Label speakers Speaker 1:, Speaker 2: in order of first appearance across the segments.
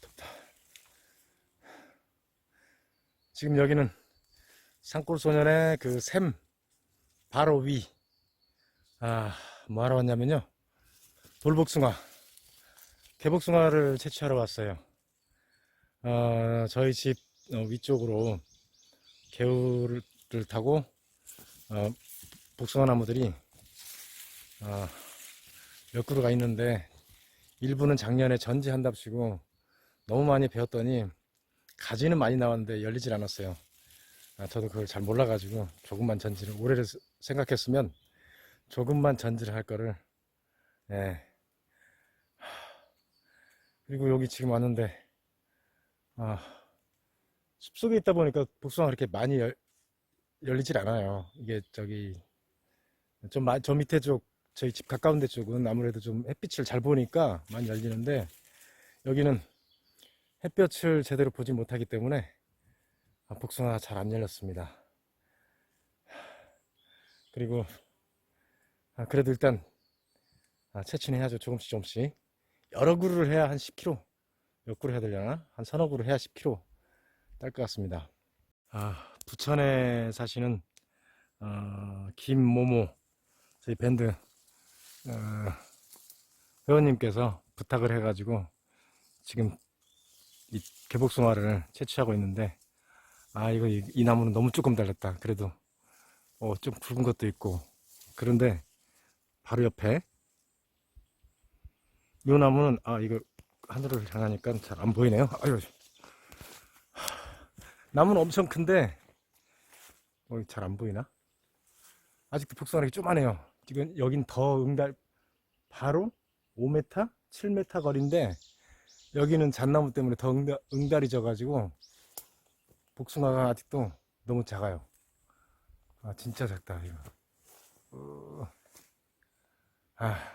Speaker 1: 덥다. 지금 여기는 산골소년의 그 샘 바로 위. 뭐 하러 왔냐면요. 돌복숭아, 개복숭아를 채취하러 왔어요. 저희 집 위쪽으로 개울을 타고 복숭아 나무들이 몇 그루가 있는데 일부는 작년에 전지한답시고 너무 많이 베었더니 가지는 많이 나왔는데 열리질 않았어요. 저도 그걸 잘 몰라가지고 조금만 전지를 올해를 생각했으면 조금만 전지를 할 거를. 예. 그리고 여기 지금 왔는데 숲속에 있다 보니까 복숭아가 그렇게 많이 열리질 않아요. 이게 저기 저 밑에 쪽 저희 집 가까운 데 쪽은 아무래도 좀 햇빛을 잘 보니까 많이 열리는데 여기는 햇볕을 제대로 보지 못하기 때문에 복숭아가 잘 안 열렸습니다. 그리고 그래도 일단 채취는 해야죠. 조금씩 조금씩 여러 그루를 해야 한 10kg, 몇 그루 해야 되려나? 한 서너 그루 해야 10kg 딸 것 같습니다. 부천에 사시는 김모모 저희 밴드 회원님께서 부탁을 해가지고 지금 이 개복숭아를 채취하고 있는데 이거 이 나무는 너무 조금 달렸다. 그래도 좀 굵은 것도 있고. 그런데 바로 옆에 이 나무는 이거 하늘을 향하니까 잘 안 보이네요. 아유, 나무는 엄청 큰데 잘 안 보이나? 아직도 복숭아가 이렇게 조그마해요. 지금 여긴 더 응달 바로 5m, 7m 거리인데 여기는 잣나무 때문에 더 응달이 져가지고 복숭아가 아직도 너무 작아요. 진짜 작다 이거.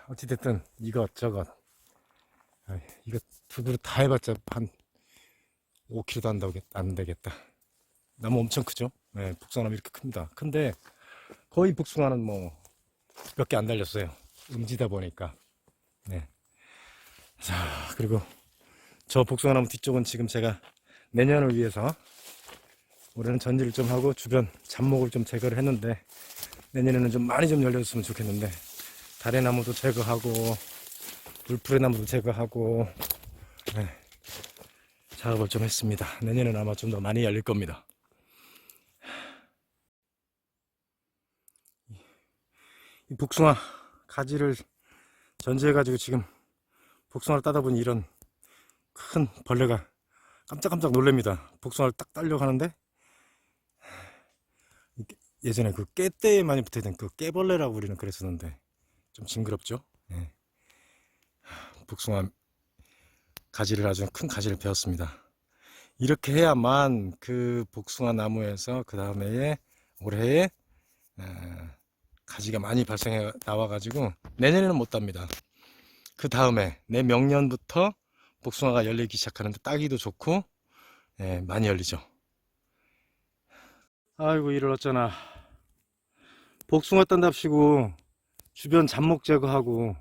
Speaker 1: 어찌됐든 이것저것 이거 두 그릇 다 해봤자 한 5kg도 안 되겠다. 나무 엄청 크죠? 네, 복숭아나무 이렇게 큽니다. 근데 거의 복숭아는 뭐 몇 개 안 달렸어요. 음지다 보니까. 네. 자, 그리고 저 복숭아나무 뒤쪽은 지금 제가 내년을 위해서 올해는 전지를 좀 하고 주변 잡목을 좀 제거를 했는데 내년에는 좀 많이 좀 열렸으면 좋겠는데 달의 나무도 제거하고 물풀의 나무도 제거하고 작업을 좀 했습니다. 내년에는 아마 좀 더 많이 열릴 겁니다. 이 복숭아 가지를 전지해가지고 지금 복숭아를 따다 보니 이런 큰 벌레가 깜짝깜짝 놀랍니다. 복숭아를 딱 따려고 하는데 예전에 그 깨대에 많이 붙어있던 그 깨벌레라고 우리는 그랬었는데 좀 징그럽죠. 네. 복숭아 가지를 아주 큰 가지를 베었습니다. 이렇게 해야만 그 복숭아 나무에서 그 다음에 올해에 가지가 많이 발생해 나와가지고 내년에는 못 답니다. 그 다음에 내명년부터 복숭아가 열리기 시작하는데 따기도 좋고 많이 열리죠. 아이고 이를 어쩌나. 복숭아 딴답시고 주변 잡목 제거하고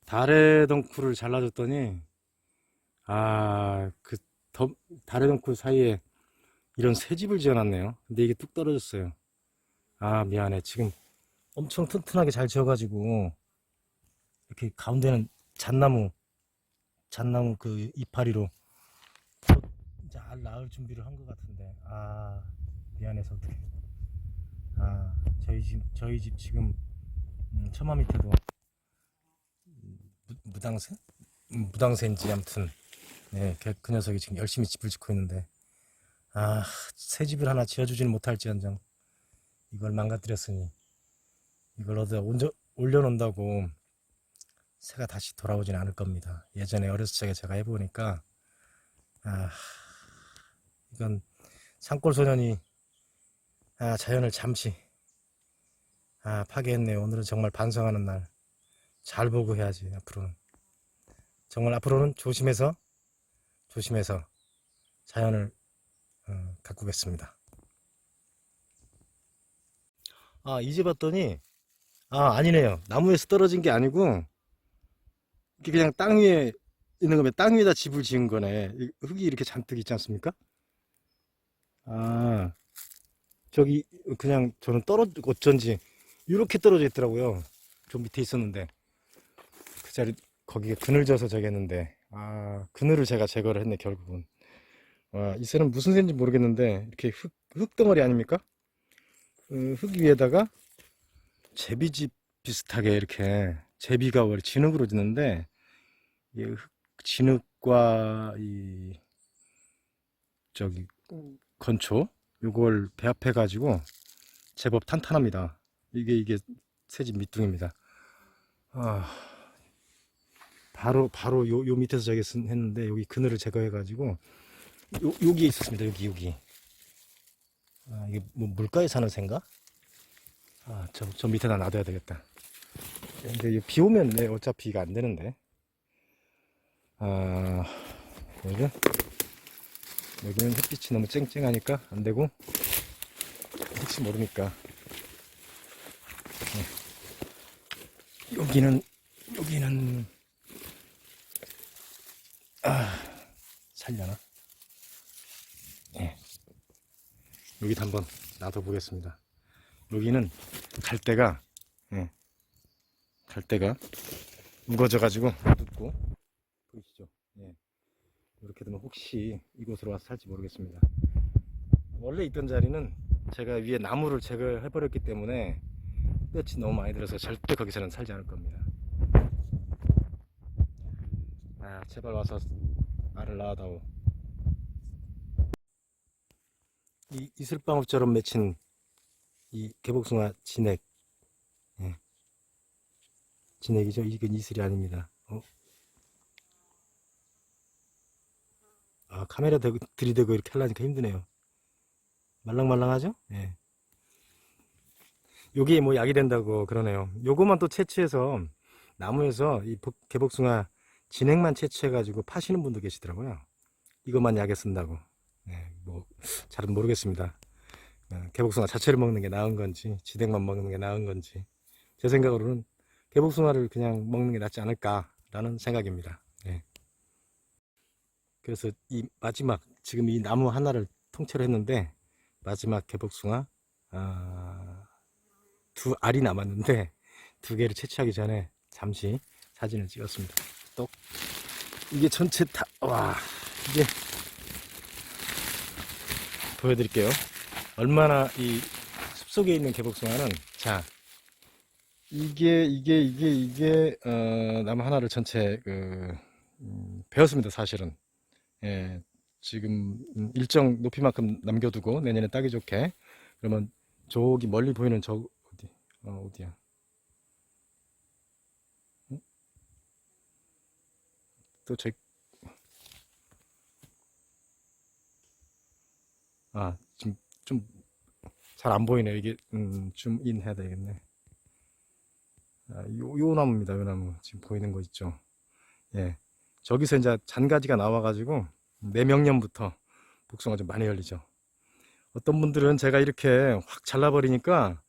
Speaker 1: 달의 덩쿨을 잘라줬더니 그 달의 덩쿨 사이에 이런 새집을 지어놨네요. 근데 이게 뚝 떨어졌어요. 미안해. 지금 엄청 튼튼하게 잘 지어가지고 이렇게 가운데는 잣나무 그 이파리로 곧 이제 알 낳을 준비를 한 것 같은데 미안해서 어떡해. 저희 집 지금 처마 밑에도 무당새? 무당새인지 아무튼 그 녀석이 지금 열심히 집을 짓고 있는데 새 집을 하나 지어주지는 못할지언정 이걸 망가뜨렸으니 이걸 어디다 올려놓는다고 새가 다시 돌아오진 않을 겁니다. 예전에 어렸을 적에 제가 해보니까 이건 산골소년이 자연을 잠시 파괴했네요. 오늘은 정말 반성하는 날. 잘 보고 해야지. 앞으로는 정말 앞으로는 조심해서 자연을 가꾸겠습니다. 이제 봤더니 아니네요. 나무에서 떨어진 게 아니고 이게 그냥 땅 위에 있는 거면 땅 위에다 집을 지은 거네. 흙이 이렇게 잔뜩 있지 않습니까? 아, 저기 그냥 저는 어쩐지 이렇게 떨어져 있더라고요. 좀 밑에 있었는데 그 자리 거기에 그늘져서 저기 했는데 그늘을 제가 제거를 했네 결국은. 이 새는 무슨 새인지 모르겠는데 이렇게 흙덩어리 아닙니까? 흙 위에다가 제비집 비슷하게 이렇게 제비가 원래 진흙으로 짓는데 이 진흙과 이 저기 건초 요걸 배합해 가지고 제법 탄탄합니다. 이게 새집 밑둥입니다. 바로 요 밑에서 저기 했는데 여기 그늘을 제거해 가지고 여기에 있었습니다. 여기 이게 뭐 물가에 사는 새인가? 저 밑에다 놔둬야 되겠다. 근데 비 오면 어차피 이거 안 되는데. 여기는 햇빛이 너무 쨍쨍하니까 안 되고, 혹시 모르니까. 여기는, 살려나? 예. 여기도 한번 놔둬보겠습니다. 여기는 갈대가 우거져가지고 눕고 보이시죠? 예. 이렇게 되면 혹시 이곳으로 와서 살지 모르겠습니다. 원래 있던 자리는 제가 위에 나무를 제거해 버렸기 때문에 볕이 너무 많이 들어서 절대 거기서는 살지 않을 겁니다. 제발 와서 알을 낳아다오. 이 이슬방울처럼 맺힌 이 개복숭아 진액, 예. 진액이죠. 이건 이슬이 아닙니다. 카메라 들이대고 이렇게 하려니까 힘드네요. 말랑말랑하죠? 예. 요게 뭐 약이 된다고 그러네요. 요거만 또 채취해서 나무에서 이 개복숭아 진액만 채취해가지고 파시는 분도 계시더라고요. 이것만 약에 쓴다고. 예, 뭐 잘은 모르겠습니다. 개복숭아 자체를 먹는 게 나은 건지 진액만 먹는 게 나은 건지 제 생각으로는 개복숭아를 그냥 먹는 게 낫지 않을까라는 생각입니다. 예. 그래서 이 마지막 지금 이 나무 하나를 통째로 했는데 마지막 개복숭아 두 알이 남았는데 두 개를 채취하기 전에 잠시 사진을 찍었습니다. 또 이게 전체 이게 보여드릴게요. 얼마나 이 숲속에 있는 개복숭아는 이게 나무 하나를 전체 베었습니다. 사실은. 예, 지금 일정 높이만큼 남겨두고 내년에 따기 좋게 그러면 저기 멀리 보이는 저 어디야? 또 저기 지금 좀 잘 안 보이네. 이게 줌인 해야 되겠네. 요 나무입니다. 요 나무 지금 보이는 거 있죠? 예, 저기서 이제 잔가지가 나와가지고 내명년부터 복숭아 좀 많이 열리죠. 어떤 분들은 제가 이렇게 확 잘라버리니까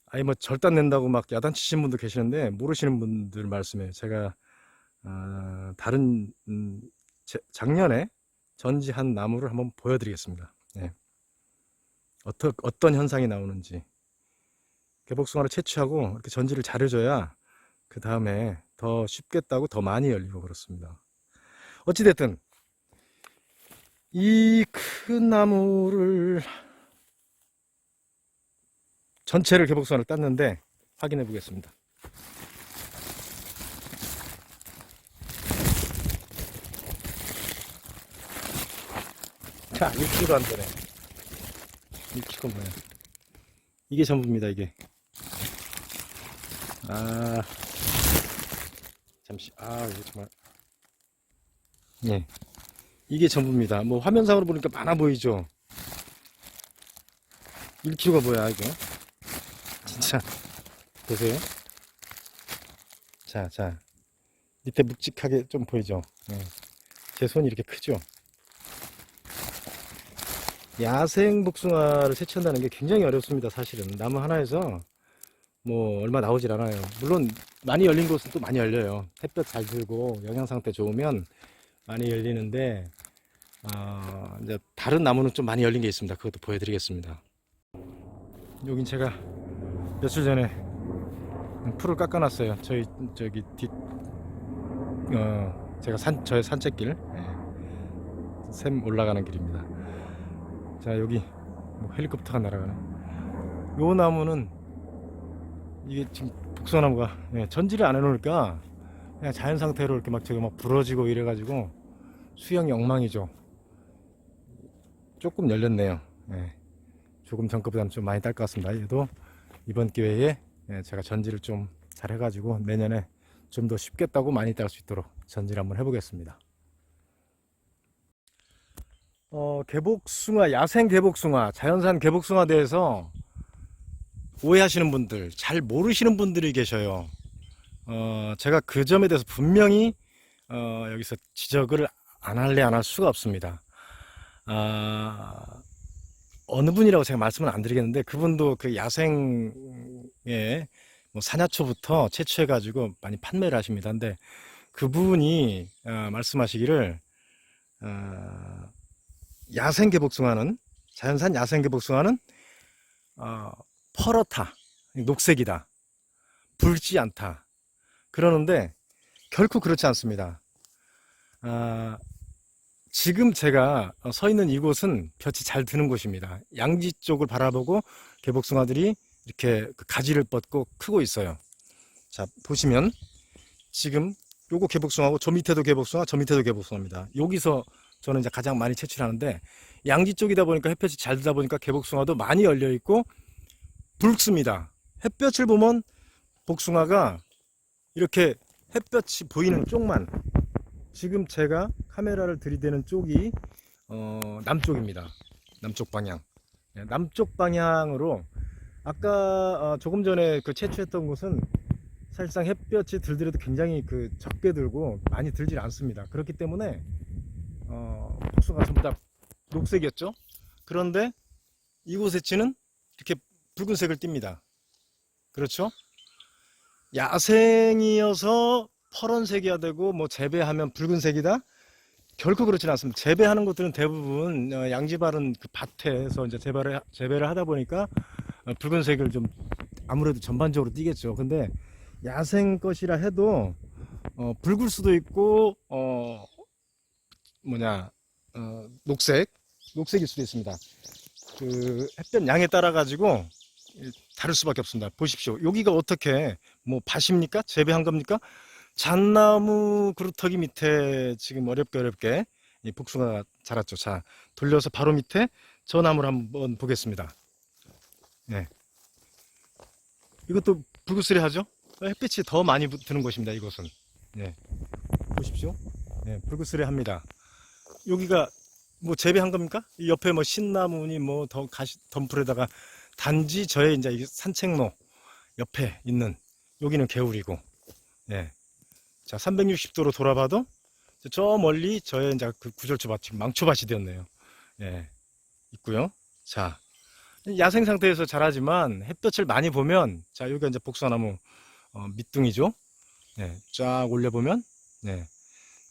Speaker 1: 아예 뭐 절단 낸다고 막 야단치시는 분도 계시는데 모르시는 분들 말씀에 제가 다른 작년에 전지한 나무를 한번 보여드리겠습니다. 예. 어떤 현상이 나오는지 개복숭아를 채취하고 이렇게 전지를 잘 해줘야 그 다음에 더 쉽게 따고 더 많이 열리고 그렇습니다. 어찌됐든 이 큰 나무를 전체를 개복숭아를 땄는데 확인해 보겠습니다. 자, 1kg 안 되네. 1kg 뭐야? 이게 전부입니다. 이게. 잠시. 이거 정말. 예. 이게 전부입니다. 뭐 화면상으로 보니까 많아 보이죠? 1kg가 뭐야, 이거? 진짜. 보세요. 자. 밑에 묵직하게 좀 보이죠? 예. 제 손이 이렇게 크죠? 야생 복숭아를 채취한다는 게 굉장히 어렵습니다. 사실은 나무 하나에서 뭐 얼마 나오질 않아요. 물론 많이 열린 곳은 또 많이 열려요. 햇볕 잘 들고 영양 상태 좋으면 많이 열리는데 이제 다른 나무는 좀 많이 열린 게 있습니다. 그것도 보여드리겠습니다. 여긴 제가 며칠 전에 풀을 깎아놨어요. 저기 제가 저의 산책길, 샘 올라가는 길입니다. 자, 여기 뭐 헬리콥터가 날아가네. 요 나무는 이게 지금 북소나무가 전지를 안 해놓으니까 그냥 자연 상태로 이렇게 막 저기 막 부러지고 이래가지고 수영이 엉망이죠. 조금 열렸네요. 조금 전 거보다는 좀 많이 딸 것 같습니다. 얘도 이번 기회에 제가 전지를 좀 잘 해가지고 내년에 좀 더 쉽게 따고 많이 딸 수 있도록 전지를 한번 해보겠습니다. 개복숭아, 야생 개복숭아, 자연산 개복숭아 대해서 오해하시는 분들, 잘 모르시는 분들이 계셔요. 제가 그 점에 대해서 분명히 여기서 지적을 안 할 수가 없습니다. 어느 분이라고 제가 말씀은 안 드리겠는데 그분도 그 야생의 뭐 사냐초부터 채취해 가지고 많이 판매를 하십니다. 근데 그분이 말씀하시기를 야생 개복숭아는, 자연산 야생 개복숭아는 퍼렇다, 녹색이다, 붉지 않다 그러는데 결코 그렇지 않습니다. 지금 제가 서 있는 이곳은 볕이 잘 드는 곳입니다. 양지 쪽을 바라보고 개복숭아들이 이렇게 그 가지를 뻗고 크고 있어요. 자, 보시면 지금 요거 개복숭아고 저 밑에도 개복숭아, 저 밑에도 개복숭아입니다. 여기서 저는 이제 가장 많이 채취를 하는데 양지 쪽이다 보니까 햇볕이 잘 들다 보니까 개복숭아도 많이 열려 있고 붉습니다. 햇볕을 보면 복숭아가 이렇게 햇볕이 보이는 쪽만, 지금 제가 카메라를 들이대는 쪽이 남쪽입니다. 남쪽 방향. 남쪽 방향으로 아까 조금 전에 그 채취했던 곳은 사실상 햇볕이 들더라도 굉장히 그 적게 들고 많이 들질 않습니다. 그렇기 때문에 복숭아가 전부 다 녹색이었죠. 그런데 이곳의 치는 이렇게 붉은색을 띱니다. 그렇죠? 야생이어서 파란색이야 되고 뭐 재배하면 붉은색이다? 결코 그렇지는 않습니다. 재배하는 것들은 대부분 양지 바른 그 밭에서 이제 재배를 하다 보니까 붉은색을 좀 아무래도 전반적으로 띠겠죠. 근데 야생 것이라 해도 붉을 수도 있고 녹색일 수도 있습니다. 그 햇볕 양에 따라 가지고 다를 수밖에 없습니다. 보십시오. 여기가 어떻게 뭐 밭입니까? 재배한 겁니까? 잣나무 그루터기 밑에 지금 어렵게 이 복숭아가 자랐죠. 자, 돌려서 바로 밑에 저 나무를 한번 보겠습니다. 이것도 붉으스레하죠? 햇빛이 더 많이 드는 곳입니다. 이곳은. 보십시오. 붉으스레합니다. 여기가 뭐 재배한 겁니까? 이 옆에 뭐 신나무니 뭐 더 덤불에다가 단지 저의 이제 산책로 옆에 있는 여기는 개울이고, 자, 360도로 돌아봐도 저 멀리 저의 이제 그 구절초밭, 지금 망초밭이 되었네요. 있고요. 자, 야생 상태에서 자라지만 햇볕을 많이 보면, 자, 여기가 이제 복숭아나무 밑둥이죠. 쫙 올려보면,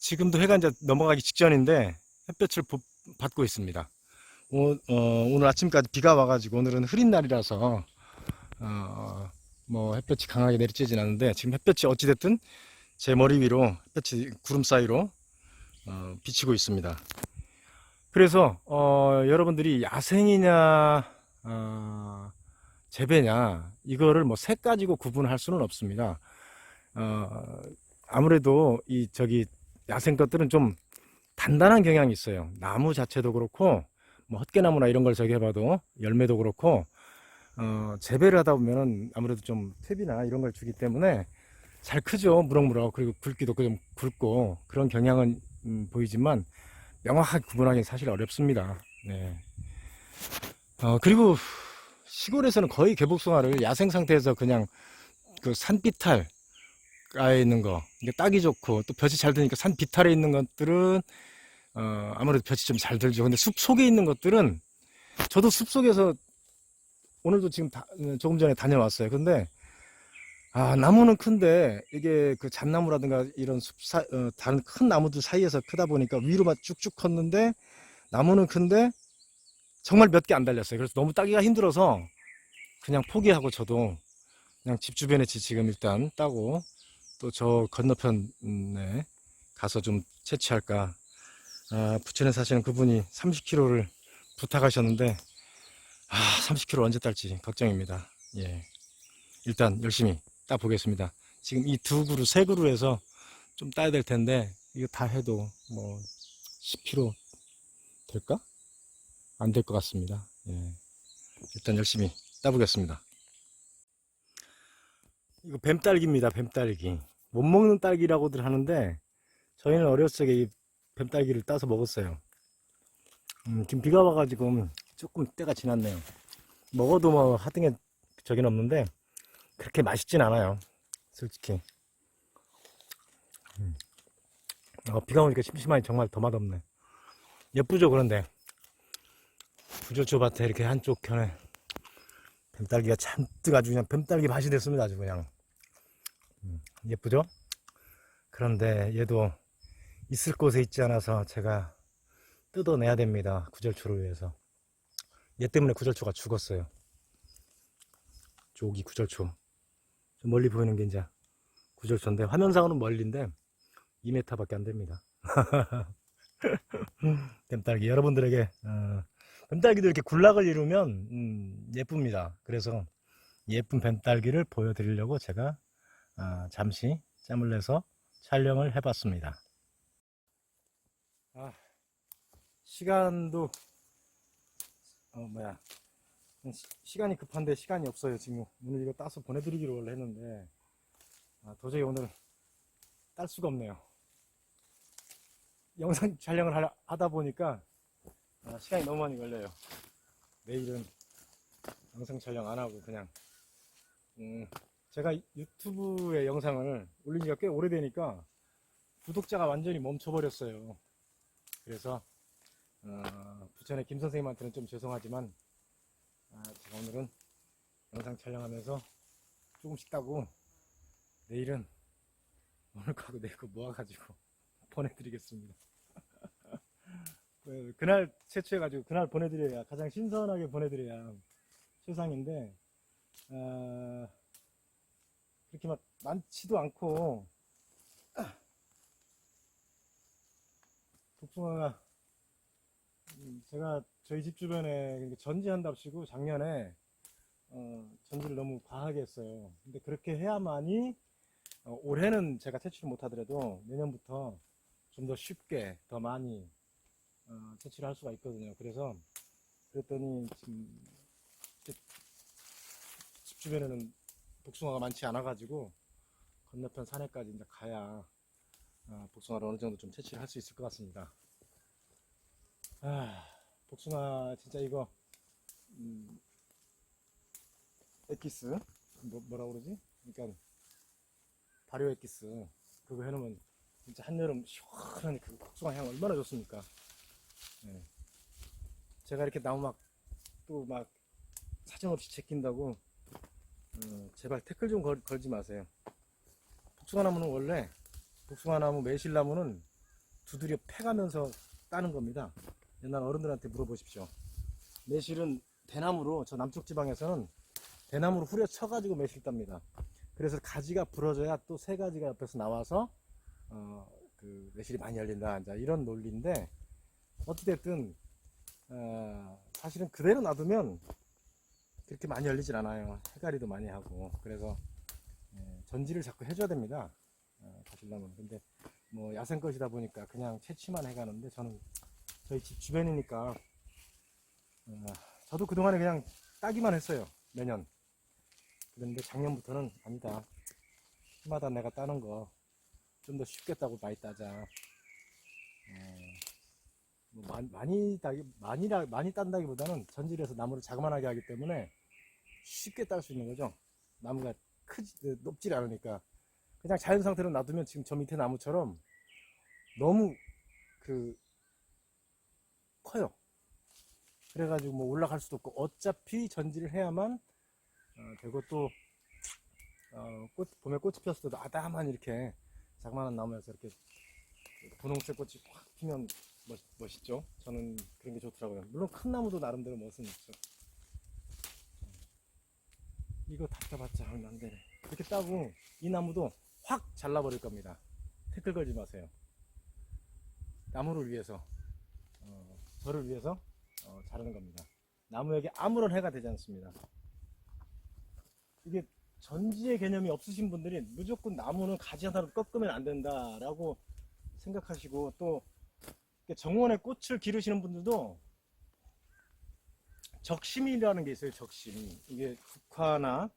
Speaker 1: 지금도 해가 이제 넘어가기 직전인데 햇볕을 받고 있습니다. 오늘 아침까지 비가 와가지고 오늘은 흐린 날이라서 뭐 햇볕이 강하게 내리쬐진 않는데 지금 햇볕이 어찌됐든 제 머리 위로 햇볕이 구름 사이로 비치고 있습니다. 그래서 여러분들이 야생이냐 재배냐 이거를 뭐 색 가지고 구분할 수는 없습니다. 아무래도 야생 것들은 좀 단단한 경향이 있어요. 나무 자체도 그렇고 뭐 헛개나무나 이런 걸 저기 해봐도 열매도 그렇고 재배를 하다 보면은 아무래도 좀 퇴비나 이런 걸 주기 때문에 잘 크죠. 무럭무럭. 그리고 굵기도 좀 굵고 그런 경향은 보이지만 명확하게 구분하기는 사실 어렵습니다. 그리고 시골에서는 거의 개복숭아를 야생 상태에서 그냥 그 산비탈 가에 있는 거, 이게 따기 좋고 또 볕이 잘 드니까 산 비탈에 있는 것들은 아무래도 볕이 좀 잘 들죠. 근데 숲 속에 있는 것들은, 저도 숲 속에서 오늘도 지금 조금 전에 다녀왔어요. 근데 나무는 큰데 이게 그 잣나무라든가 이런 다른 큰 나무들 사이에서 크다 보니까 위로만 쭉쭉 컸는데 나무는 큰데 정말 몇 개 안 달렸어요. 그래서 너무 따기가 힘들어서 그냥 포기하고 저도 그냥 집 주변에 지금 일단 따고 또 저 건너편에 가서 좀 채취할까. 부천에 사시는 그분이 30kg를 부탁하셨는데 30kg 언제 딸지 걱정입니다. 예, 일단 열심히 따 보겠습니다. 지금 이 두 그루 세 그루에서 좀 따야 될 텐데 이거 다 해도 뭐 10kg 될까? 안 될 것 같습니다. 예, 일단 열심히 따보겠습니다. 이거 뱀딸기입니다. 뱀딸기. 못 먹는 딸기라고들 하는데 저희는 어렸을 적에 이 뱀딸기를 따서 먹었어요. 지금 비가 와가지고 조금 때가 지났네요. 먹어도 뭐 하등에 저긴 없는데 그렇게 맛있진 않아요. 솔직히. 비가 오니까 심심하니 정말 더 맛없네. 예쁘죠, 그런데. 구절초 밭에 이렇게 한쪽 편에 뱀딸기가 잔뜩 아주 그냥 뱀딸기 밭이 됐습니다. 아주 그냥. 예쁘죠? 그런데 얘도 있을 곳에 있지 않아서 제가 뜯어내야 됩니다. 구절초를 위해서. 얘 때문에 구절초가 죽었어요. 저기 구절초. 저 멀리 보이는 게 이제 구절초인데 화면상으로는 멀리인데 2m 밖에 안 됩니다. 뱀딸기 여러분들에게 뱀딸기도 이렇게 군락을 이루면 예쁩니다. 그래서 예쁜 뱀딸기를 보여드리려고 제가 잠시 짬을 내서 촬영을 해봤습니다. 시간도 시간이 급한데 시간이 없어요. 지금 오늘 이거 따서 보내드리기로 원래 했는데 도저히 오늘 딸 수가 없네요. 영상 촬영을 하다 보니까 시간이 너무 많이 걸려요. 내일은 영상 촬영 안 하고 그냥 제가 유튜브에 영상을 올린 지가 꽤 오래되니까 구독자가 완전히 멈춰버렸어요. 그래서 부천의 김 선생님한테는 좀 죄송하지만 제가 오늘은 영상 촬영하면서 조금씩 따고 내일은 오늘 거고 내일 거 모아가지고 보내드리겠습니다. 그날 채취해가지고 그날 보내드려야 가장 신선하게 보내드려야 세상인데 그렇게 막 많지도 않고 복숭아가 제가 저희 집 주변에 전지한답시고 작년에 전지를 너무 과하게 했어요. 근데 그렇게 해야만이 올해는 제가 채취를 못하더라도 내년부터 좀 더 쉽게 더 많이 채취를 할 수가 있거든요. 그래서 그랬더니 지금 집 주변에는 복숭아가 많지 않아 가지고 건너편 산에까지 이제 가야 복숭아를 어느 정도 좀 채취를 할 수 있을 것 같습니다. 복숭아 진짜 이거 엑기스 뭐라고 그러지? 그러니까 발효 엑기스 그거 해놓으면 진짜 한여름 시원하니 그 복숭아 향 얼마나 좋습니까? 네. 제가 이렇게 나무 막 또 막 사정없이 제낀다고 제발 태클 좀 걸지 마세요. 복숭아 나무는 원래 복숭아 나무 매실나무는 두드려 패가면서 따는 겁니다. 옛날 어른들한테 물어보십시오. 매실은 대나무로 저 남쪽 지방에서는 대나무로 후려쳐 가지고 매실 땁니다. 그래서 가지가 부러져야 또 새 가지가 옆에서 나와서 그 매실이 많이 열린다 이런 논리인데 어찌됐든 사실은 그대로 놔두면 그렇게 많이 열리질 않아요. 해가리도 많이 하고 그래서 전지를 자꾸 해줘야 됩니다. 가실라면 근데 뭐 야생 것이다 보니까 그냥 채취만 해가는데 저는 저희 집 주변이니까 저도 그동안에 그냥 따기만 했어요. 매년. 그런데 작년부터는 아니다. 해마다 내가 따는 거 좀 더 쉽게 따고 많이 따자. 뭐 많이 딴다기보다는 전지를 해서 나무를 자그만하게 하기 때문에 쉽게 딸 수 있는 거죠. 나무가 높지 않으니까 그냥 자연 상태로 놔두면 지금 저 밑에 나무처럼 너무 커요. 그래가지고 뭐 올라갈 수도 없고 어차피 전지를 해야만 되고 또 봄에 꽃이 피었을 때도 아담한 이렇게 자그마한 나무에서 이렇게 분홍색 꽃이 확 피면 멋있죠. 저는 그런 게 좋더라고요. 물론 큰 나무도 나름대로 멋은 있죠. 이거 다 따봤자 얼마 안 되네. 이렇게 따고 이 나무도 확 잘라버릴 겁니다. 태클 걸지 마세요. 나무를 위해서, 저를 위해서 자르는 겁니다. 나무에게 아무런 해가 되지 않습니다. 이게 전지의 개념이 없으신 분들이 무조건 나무는 가지 하나를 꺾으면 안 된다라고 생각하시고, 또 정원에 꽃을 기르시는 분들도 적심이라는 게 있어요. 적심. 이게 국화나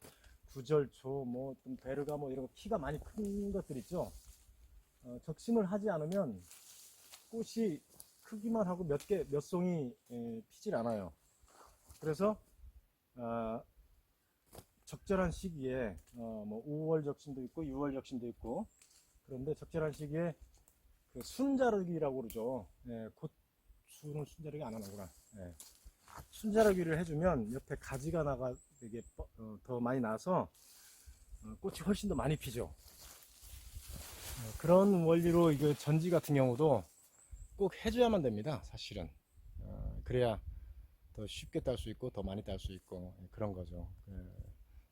Speaker 1: 구절초, 뭐 베르가 뭐 이런 거 키가 많이 큰 것들 있죠. 적심을 하지 않으면 꽃이 크기만 하고 몇 송이 피질 않아요. 그래서 적절한 시기에 뭐 5월 적심도 있고 6월 적심도 있고, 그런데 적절한 시기에 그 순자르기라고 그러죠. 고추는 순자르기 안 하는구나. 순자르기를 해주면 옆에 가지가 나가 되게 더 많이 나서 꽃이 훨씬 더 많이 피죠. 그런 원리로 이거 전지 같은 경우도 꼭 해줘야만 됩니다. 사실은 그래야 더 쉽게 딸 수 있고 더 많이 딸 수 있고 그런 거죠.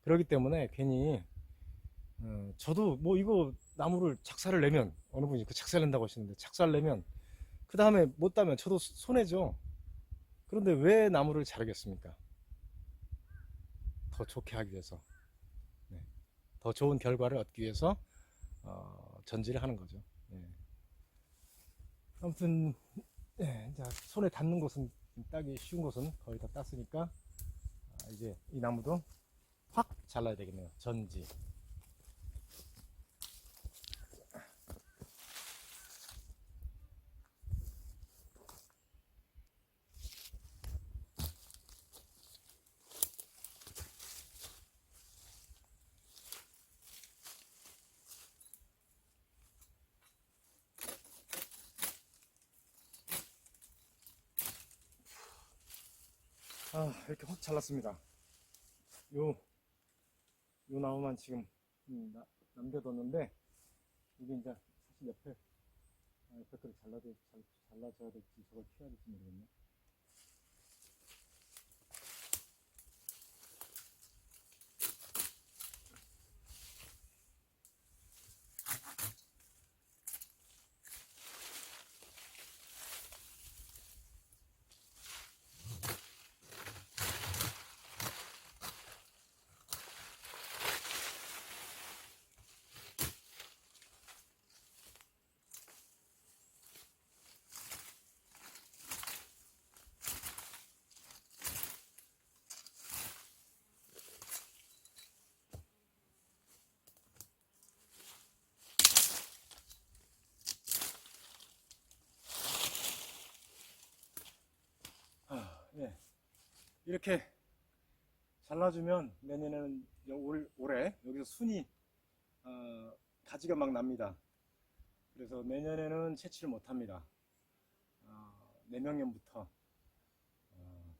Speaker 1: 그렇기 때문에 괜히 저도 뭐 이거 나무를 작살을 내면, 어느 분이 그 작살 낸다고 하시는데 작살 내면 그 다음에 못 따면 저도 손해죠. 그런데 왜 나무를 자르겠습니까? 더 좋게 하기 위해서, 더 좋은 결과를 얻기 위해서 전지를 하는 거죠. 아무튼 이제 손에 닿는 곳은, 따기 쉬운 곳은 거의 다 땄으니까 이제 이 나무도 확 잘라야 되겠네요. 전지. 이렇게 확 잘랐습니다. 요 나무만 지금 남겨뒀는데, 이게 이제 사실 옆에 거를 잘라줘야 될지 저걸 피해야 될지 모르겠네. 예. 이렇게 잘라주면 내년에는 올해 여기서 순이 가지가 막 납니다. 그래서 내년에는 채취를 못합니다. 내명년부터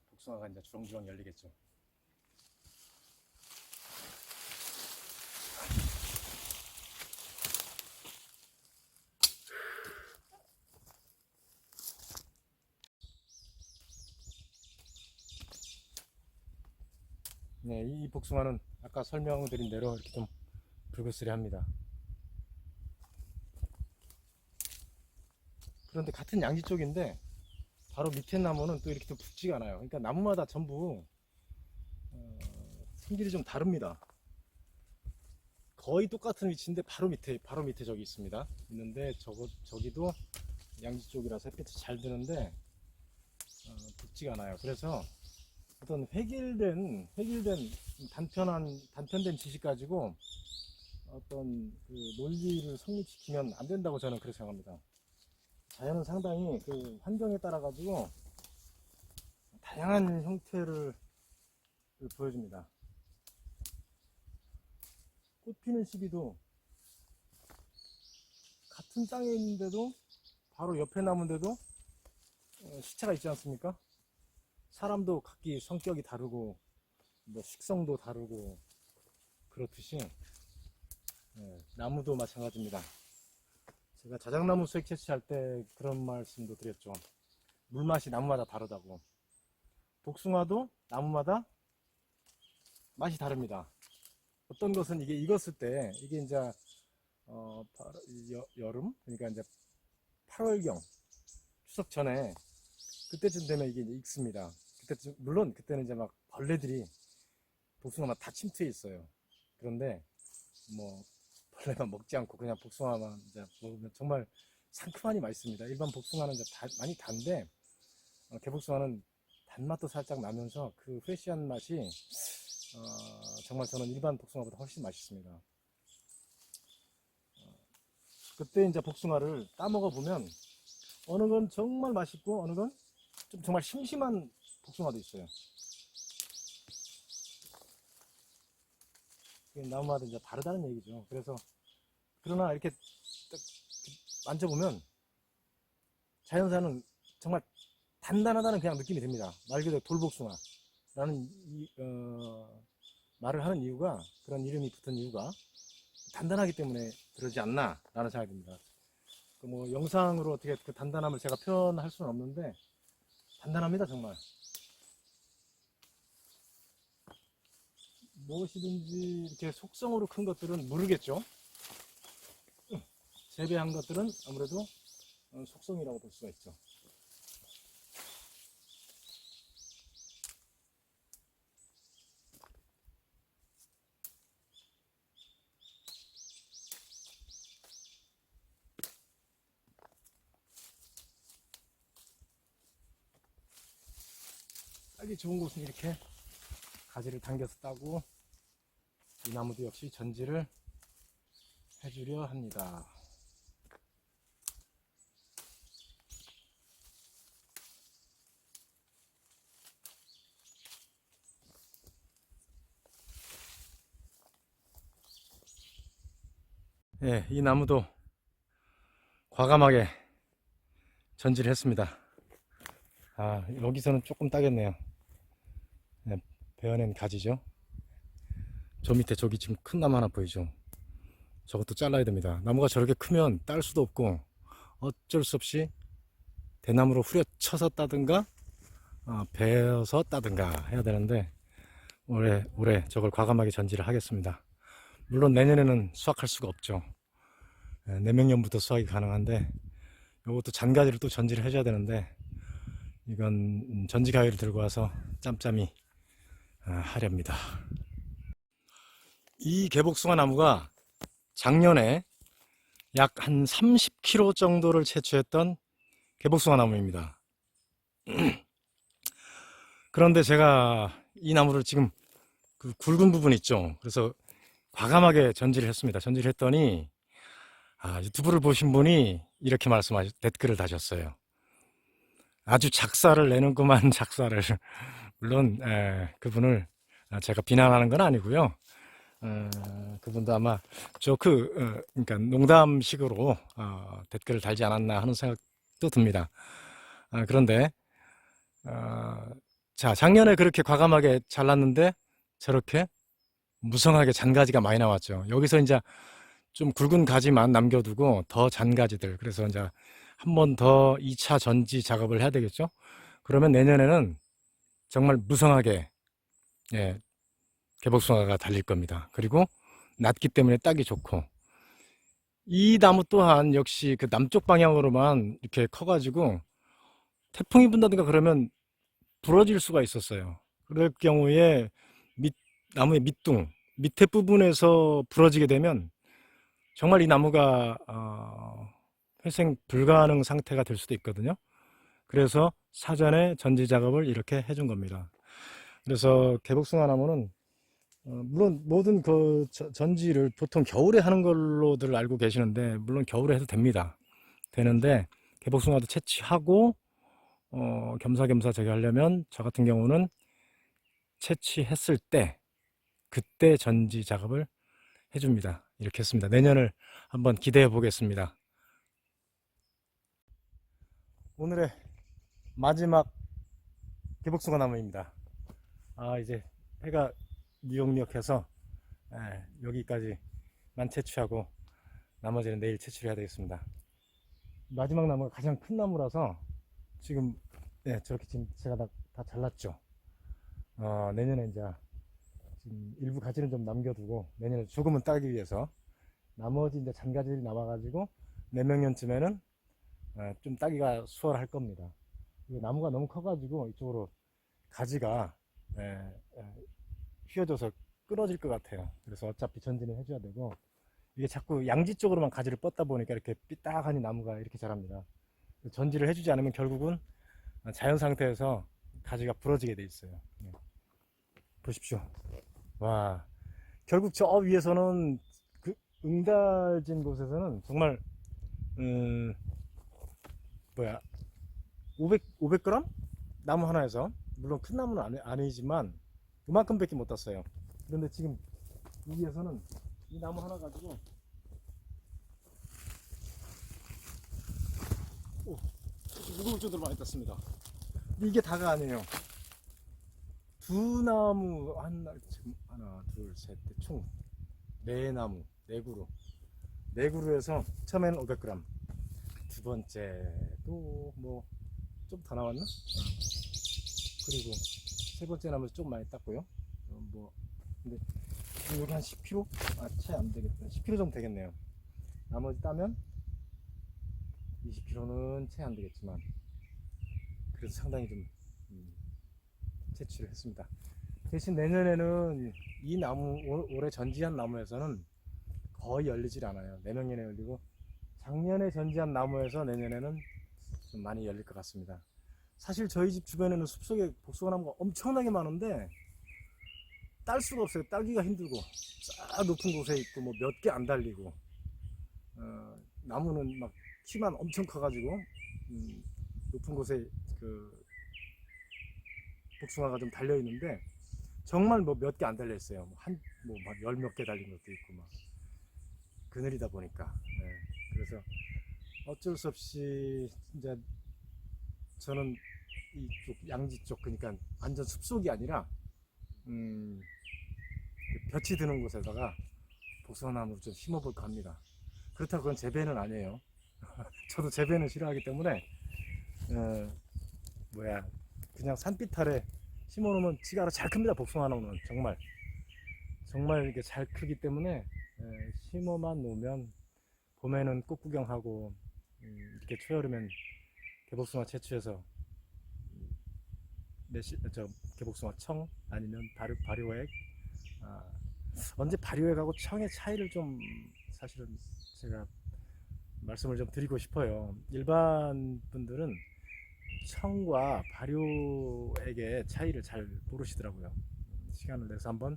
Speaker 1: 복숭아가 이제 주렁주렁 열리겠죠. 네, 이 복숭아는 아까 설명드린 대로 이렇게 좀 불그스레합니다. 그런데 같은 양지 쪽인데 바로 밑에 나무는 또 이렇게 또 붉지가 않아요. 그러니까 나무마다 전부 성질이 좀 다릅니다. 거의 똑같은 위치인데 바로 밑에 저기 있는데 저기도 양지 쪽이라서 햇빛이 잘 드는데 붉지가 않아요. 그래서 어떤 획일된 단편된 지식 가지고 어떤 그 논리를 성립시키면 안 된다고 저는 그렇게 생각합니다. 자연은 상당히 그 환경에 따라 가지고 다양한 형태를 보여줍니다. 꽃 피는 시기도 같은 땅에 있는데도 바로 옆에 나무인데도 시차가 있지 않습니까? 사람도 각기 성격이 다르고 뭐 식성도 다르고 그렇듯이 나무도 마찬가지입니다. 제가 자작나무 수액 채취할 때 그런 말씀도 드렸죠. 물맛이 나무마다 다르다고. 복숭아도 나무마다 맛이 다릅니다. 어떤 것은 이게 익었을 때, 이게 이제 여름, 그러니까 이제 8월경 추석 전에 그때쯤 되면 이게 이제 익습니다. 그때 물론 그때는 이제 막 벌레들이 복숭아만 다 침투해 있어요. 그런데 뭐 벌레만 먹지 않고 그냥 복숭아만 이제 먹으면 정말 상큼하니 맛있습니다. 일반 복숭아는 이제 많이 단데 개복숭아는 단맛도 살짝 나면서 그 프레시한 맛이 정말 저는 일반 복숭아보다 훨씬 맛있습니다. 그때 이제 복숭아를 따먹어 보면 어느 건 정말 맛있고 어느 건 좀 정말 심심한 복숭아도 있어요. 나무마다 이제 다르다는 얘기죠. 그래서 그러나 이렇게 딱 만져보면 자연산은 정말 단단하다는 그냥 느낌이 듭니다. 말 그대로 돌복숭아라는 말을 하는 이유가, 그런 이름이 붙은 이유가 단단하기 때문에 그러지 않나 라는 생각이 듭니다. 뭐 영상으로 어떻게 그 단단함을 제가 표현할 수는 없는데 단단합니다. 정말 무엇이든지 이렇게 속성으로 큰 것들은 모르겠죠. 재배한 것들은 아무래도 속성이라고 볼 수가 있죠. 딸기 좋은 곳은 이렇게 가지를 당겨서 따고, 이 나무도 역시 전지를 해주려 합니다. 예, 이 나무도 과감하게 전지를 했습니다. 여기서는 조금 따겠네요. 네, 베어낸 가지죠. 저 밑에 저기 지금 큰 나무 하나 보이죠. 저것도 잘라야 됩니다. 나무가 저렇게 크면 딸 수도 없고 어쩔 수 없이 대나무로 후려쳐서 따든가 베어서 따든가 해야 되는데 올해 저걸 과감하게 전지를 하겠습니다. 물론 내년에는 수확할 수가 없죠. 내명년부터 수확이 가능한데 이것도 잔가지를 또 전지를 해줘야 되는데 이건 전지 가위를 들고 와서 짬짬이 하렵니다. 이 개복숭아 나무가 작년에 약 한 30kg 정도를 채취했던 개복숭아 나무입니다. 그런데 제가 이 나무를 지금 그 굵은 부분 있죠. 그래서 과감하게 전지를 했습니다. 전지를 했더니 유튜브를 보신 분이 이렇게 댓글을 다셨어요. 아주 작사를 내는구만 작사를. 물론 그분을 제가 비난하는 건 아니고요. 그분도 아마 그러니까 농담식으로 댓글을 달지 않았나 하는 생각도 듭니다. 그런데 자, 작년에 그렇게 과감하게 잘랐는데 저렇게 무성하게 잔가지가 많이 나왔죠. 여기서 이제 좀 굵은 가지만 남겨두고 더 잔가지들, 그래서 이제 한 번 더 2차 전지 작업을 해야 되겠죠. 그러면 내년에는 정말 무성하게 개복숭아가 달릴 겁니다. 그리고 낮기 때문에 따기 좋고, 이 나무 또한 역시 그 남쪽 방향으로만 이렇게 커가지고 태풍이 분다든가 그러면 부러질 수가 있었어요. 그럴 경우에 나무의 밑둥 밑에 부분에서 부러지게 되면 정말 이 나무가 회생 불가능 상태가 될 수도 있거든요. 그래서 사전에 전지 작업을 이렇게 해준 겁니다. 그래서 개복숭아 나무는 물론 모든 그 전지를 보통 겨울에 하는 걸로들 알고 계시는데, 물론 겨울에 해도 되는데 개복숭아도 채취하고 겸사겸사 저기 하려면 저 같은 경우는 채취했을 때 그때 전지 작업을 해줍니다. 이렇게 했습니다. 내년을 한번 기대해 보겠습니다. 오늘의 마지막 개복숭아 나무입니다. 이제 해가 미역미역해서 여기까지 채취하고 나머지는 내일 채취해야 되겠습니다. 마지막 나무가 가장 큰 나무라서 지금 저렇게 지금 제가 다 잘랐죠. 내년에 이제 지금 일부 가지는 좀 남겨두고 내년에 조금은 따기 위해서 나머지 이제 잔가지들이 남아가지고 내명년쯤에는 좀 따기가 수월할 겁니다. 나무가 너무 커가지고 이쪽으로 가지가 휘어져서 끊어질 것 같아요. 그래서 어차피 전진을 해줘야 되고 이게 자꾸 양지 쪽으로만 가지를 뻗다 보니까 이렇게 삐딱하니 나무가 이렇게 자랍니다. 전지를 해주지 않으면 결국은 자연 상태에서 가지가 부러지게 돼 있어요. 보십시오. 와, 결국 저 위에서는 그 응달진 곳에서는 정말 뭐야 500g 나무 하나에서 물론 큰 나무는 아니지만 그만큼밖에 못 땄어요. 그런데 지금 여기에서는 이 나무 하나 가지고 무거울 정도로 많이 땄습니다. 근데 이게 다가 아니에요. 두 나무 지금 하나 둘셋총 네 나무 네 그루에서 처음에는 500g 두 번째도 뭐 좀 더 나왔나? 그리고 세 번째 나무에서 좀 많이 땄고요. 뭐 근데 여기 한 10kg? 채 안 되겠다. 10kg 정도 되겠네요. 나머지 따면 20kg는 채 안 되겠지만 그래도 상당히 좀 채취를 했습니다. 대신 내년에는 이 나무 올해 전지한 나무에서는 거의 열리질 않아요. 내년에 열리고 작년에 전지한 나무에서 내년에는 좀 많이 열릴 것 같습니다. 사실 저희 집 주변에는 숲속에 복숭아 나무가 엄청나게 많은데 딸 수가 없어요. 따기가 힘들고 쫙 높은 곳에 있고 뭐 몇 개 안 달리고 나무는 막 키만 엄청 커가지고 높은 곳에 그 복숭아가 좀 달려 있는데 정말 뭐 몇 개 안 달려 있어요. 막 열 몇 개 달린 것도 있고 막 그늘이다 보니까 그래서 어쩔 수 없이 이제 저는 이쪽 양지 쪽 그러니까 완전 숲속이 아니라 볕이 드는 곳에다가 복숭아나무를 좀 심어볼까 합니다. 그렇다고 그건 재배는 아니에요. 저도 재배는 싫어하기 때문에 그냥 산빛 아래 심어놓으면 지가 알아 잘 큽니다. 복숭아나무는 정말 이렇게 잘 크기 때문에 심어만 놓으면 봄에는 꽃 구경하고 이렇게 초여름엔 개복숭아 채취해서 개복숭아 청 아니면 발효액 언제 발효액하고 청의 차이를 좀 사실은 제가 말씀을 좀 드리고 싶어요. 일반 분들은 청과 발효액의 차이를 잘 모르시더라고요. 시간을 내서 한번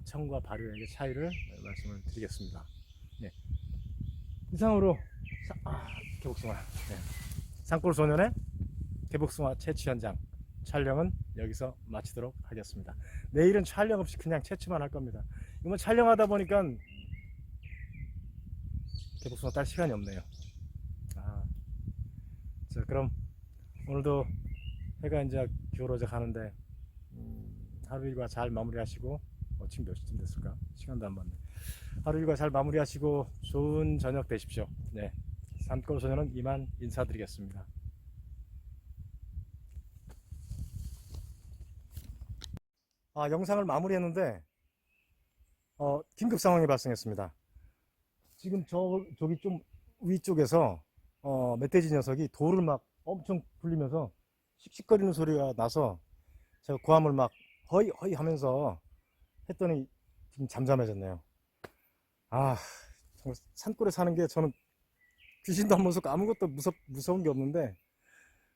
Speaker 1: 청과 발효액의 차이를 말씀을 드리겠습니다. 네. 이상으로 개복숭아 산골소년의 개복숭아 채취 현장 촬영은 여기서 마치도록 하겠습니다. 내일은 촬영 없이 그냥 채취만 할 겁니다. 이건 촬영하다 보니까 개복숭아 딸 시간이 없네요. 자, 그럼 오늘도 해가 이제 기울어져 가는데 하루 일과 잘 마무리하시고 지금 몇 시쯤 됐을까? 시간도 안 봤네. 하루 일과 잘 마무리하시고 좋은 저녁 되십시오. 네, 산골소년은 이만 인사드리겠습니다. 영상을 마무리했는데 긴급 상황이 발생했습니다. 지금 저기 좀 위쪽에서 멧돼지 녀석이 돌을 막 엄청 굴리면서 씩씩거리는 소리가 나서 제가 고함을 막 허이 허이 하면서 했더니 지금 잠잠해졌네요. 정말 산골에 사는 게 저는 귀신도 안 무섭고 아무것도 무서운 게 없는데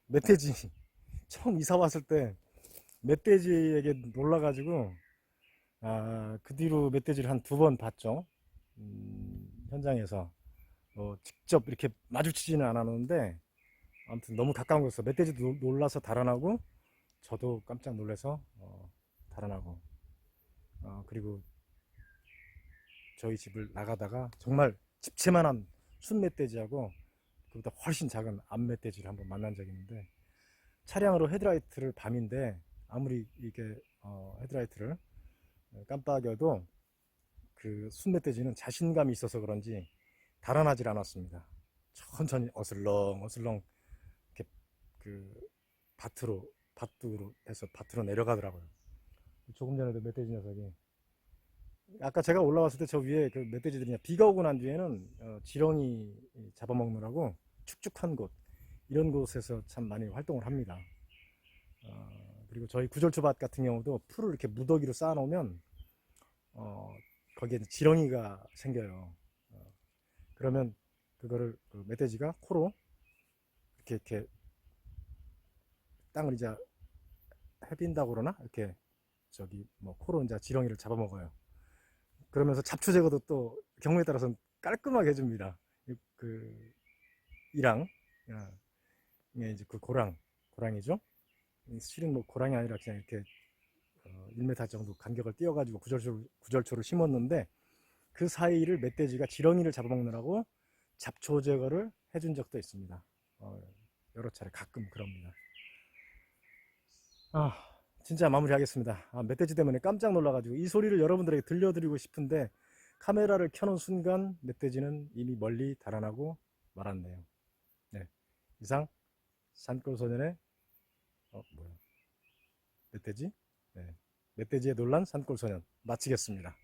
Speaker 1: 멧돼지 처음 이사 왔을 때 멧돼지에게 놀라가지고 그 뒤로 멧돼지를 한 2번 봤죠. 현장에서 직접 이렇게 마주치지는 않았는데 아무튼 너무 가까운 곳에서 멧돼지도 놀라서 달아나고 저도 깜짝 놀라서 달아나고 그리고 저희 집을 나가다가 정말 집채만한 순멧돼지하고 그보다 훨씬 작은 암멧돼지를 한번 만난 적이 있는데 차량으로 헤드라이트를 밤인데 아무리 이게 헤드라이트를 깜빡여도 그 순멧돼지는 자신감이 있어서 그런지 달아나질 않았습니다. 천천히 어슬렁 이렇게 그 밭으로 해서 밭으로 내려가더라고요. 조금 전에도 멧돼지 녀석이, 아까 제가 올라왔을 때 저 위에 그 멧돼지들이 비가 오고 난 뒤에는 지렁이 잡아먹느라고 축축한 곳, 이런 곳에서 참 많이 활동을 합니다. 그리고 저희 구절초밭 같은 경우도 풀을 이렇게 무더기로 쌓아놓으면 거기에 지렁이가 생겨요. 그러면 그거를 그 멧돼지가 코로 이렇게 땅을 이제 해빈다고 그러나, 이렇게 저기 뭐 코로 이제 지렁이를 잡아먹어요. 그러면서 잡초 제거도 또 경우에 따라서는 깔끔하게 해줍니다. 그 이랑, 이게 이제 그 고랑이죠. 실은 뭐 고랑이 아니라 그냥 이렇게 1m 정도 간격을 띄어가지고 구절초를 심었는데, 그 사이를 멧돼지가 지렁이를 잡아먹느라고 잡초 제거를 해준 적도 있습니다. 여러 차례 가끔 그럽니다. 진짜 마무리하겠습니다. 멧돼지 때문에 깜짝 놀라가지고 이 소리를 여러분들에게 들려드리고 싶은데, 카메라를 켜놓은 순간 멧돼지는 이미 멀리 달아나고 말았네요. 네, 이상 산골소년의 멧돼지? 네, 멧돼지에 놀란 산골소년 마치겠습니다.